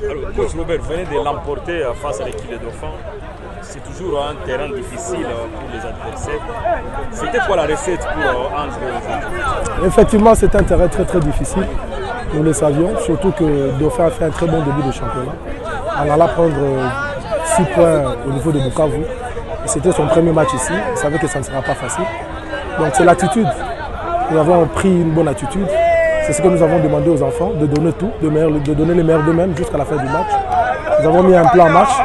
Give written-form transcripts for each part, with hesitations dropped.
Alors, coach Robert, vous venez de l'emporter face à l'équipe des Dauphins. C'est toujours un terrain difficile pour les adversaires. C'était quoi la recette pour Ange aujourd'hui? Effectivement, c'est un terrain très difficile. Nous le savions, surtout que Dauphin a fait un très bon début de championnat. En allant prendre 6 points au niveau de Bukavu. C'était son premier match ici. Il savait que ça ne sera pas facile. Donc c'est l'attitude. Nous avons pris une bonne attitude. C'est ce que nous avons demandé aux enfants, de donner tout, de donner le meilleur d'eux-mêmes jusqu'à la fin du match. Nous avons mis un plan en marche.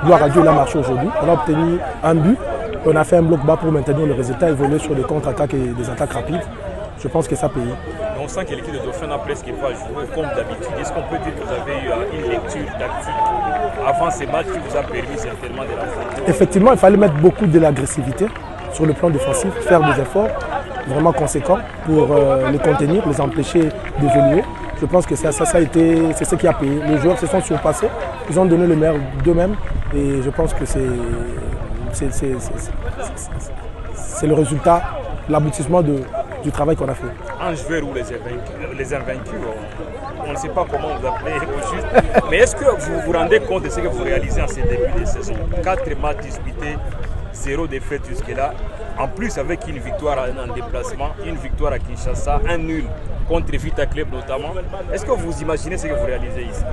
Gloire à Dieu, il a marché aujourd'hui. On a obtenu un but. On a fait un bloc bas pour maintenir le résultat, évoluer sur des contre-attaques et des attaques rapides. Je pense que ça paye. On sent que l'équipe de Dauphin n'a presque pas joué comme d'habitude. Est-ce qu'on peut dire que vous avez eu une lecture tactique avant ces matchs qui vous a permis certainement de l'affronter? Effectivement, il fallait mettre beaucoup de l'agressivité sur le plan défensif, faire des efforts vraiment conséquents pour les contenir, les empêcher d'évoluer. Je pense que c'est ce qui a payé. Les joueurs se sont surpassés, ils ont donné le meilleur d'eux-mêmes et je pense que c'est le résultat, l'aboutissement du travail qu'on a fait. Ange vert ou les invaincus, on ne sait pas comment vous appelez au juste, mais est-ce que vous vous rendez compte de ce que vous réalisez en ces débuts de saison? 4 matchs disputés, 0 défaite jusque-là, en plus avec une victoire en déplacement, une victoire à Kinshasa, un nul contre Vita Club notamment. Est-ce que vous imaginez ce que vous réalisez ici?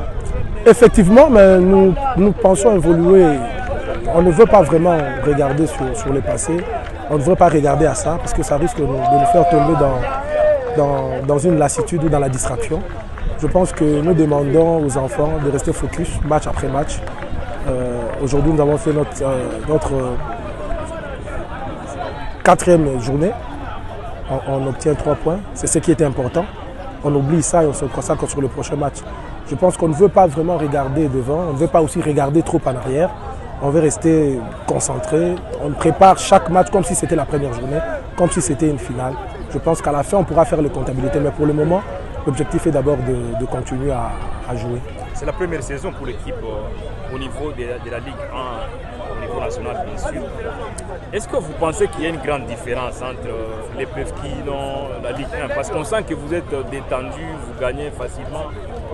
Effectivement, mais nous pensons évoluer. On ne veut pas vraiment regarder sur le passé. On ne veut pas regarder à ça parce que ça risque de nous faire tomber dans une lassitude ou dans la distraction. Je pense que nous demandons aux enfants de rester focus match après match. Aujourd'hui, nous avons fait notre 4e journée. On obtient 3 points. C'est ce qui était important. On oublie ça et on se consacre sur le prochain match. Je pense qu'on ne veut pas vraiment regarder devant. On ne veut pas aussi regarder trop en arrière. On veut rester concentré. On prépare chaque match comme si c'était la première journée, comme si c'était une finale. Je pense qu'à la fin, on pourra faire les comptabilités. Mais pour le moment, l'objectif est d'abord de continuer à jouer. C'est la première saison pour l'équipe au niveau de la Ligue 1, au niveau national bien sûr. Est-ce que vous pensez qu'il y a une grande différence entre les Plevkino, la Ligue 1? Parce qu'on sent que vous êtes détendu, vous gagnez facilement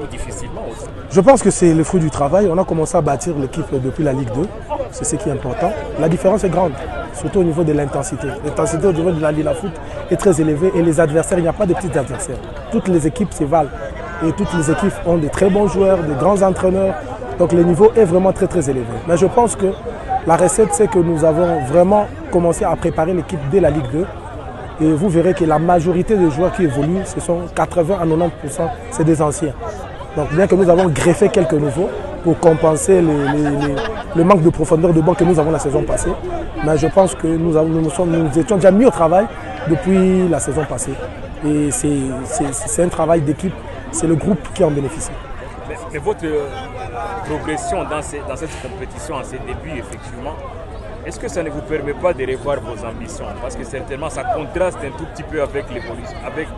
ou difficilement aussi. Je pense que c'est le fruit du travail. On a commencé à bâtir l'équipe depuis la Ligue 2. C'est ce qui est important. La différence est grande, surtout au niveau de l'intensité. L'intensité au niveau de la Ligue de foot est très élevée et les adversaires, il n'y a pas de petits adversaires. Toutes les équipes se valent et toutes les équipes ont de très bons joueurs, de grands entraîneurs. Donc le niveau est vraiment très élevé. Mais je pense que la recette, c'est que nous avons vraiment commencé à préparer l'équipe dès la Ligue 2. Et vous verrez que la majorité des joueurs qui évoluent, ce sont 80 à 90%, c'est des anciens. Donc bien que nous avons greffé quelques nouveaux pour compenser le manque de profondeur de banc que nous avons la saison passée. Mais je pense que nous étions déjà mis au travail depuis la saison passée. Et c'est un travail d'équipe, c'est le groupe qui en bénéficie. Mais votre progression dans cette compétition, en ces débuts, effectivement, est-ce que ça ne vous permet pas de revoir vos ambitions? Parce que certainement, ça contraste un tout petit peu avec l'évolution, avec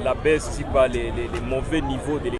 la baisse, si pas les mauvais niveaux de l'équipe.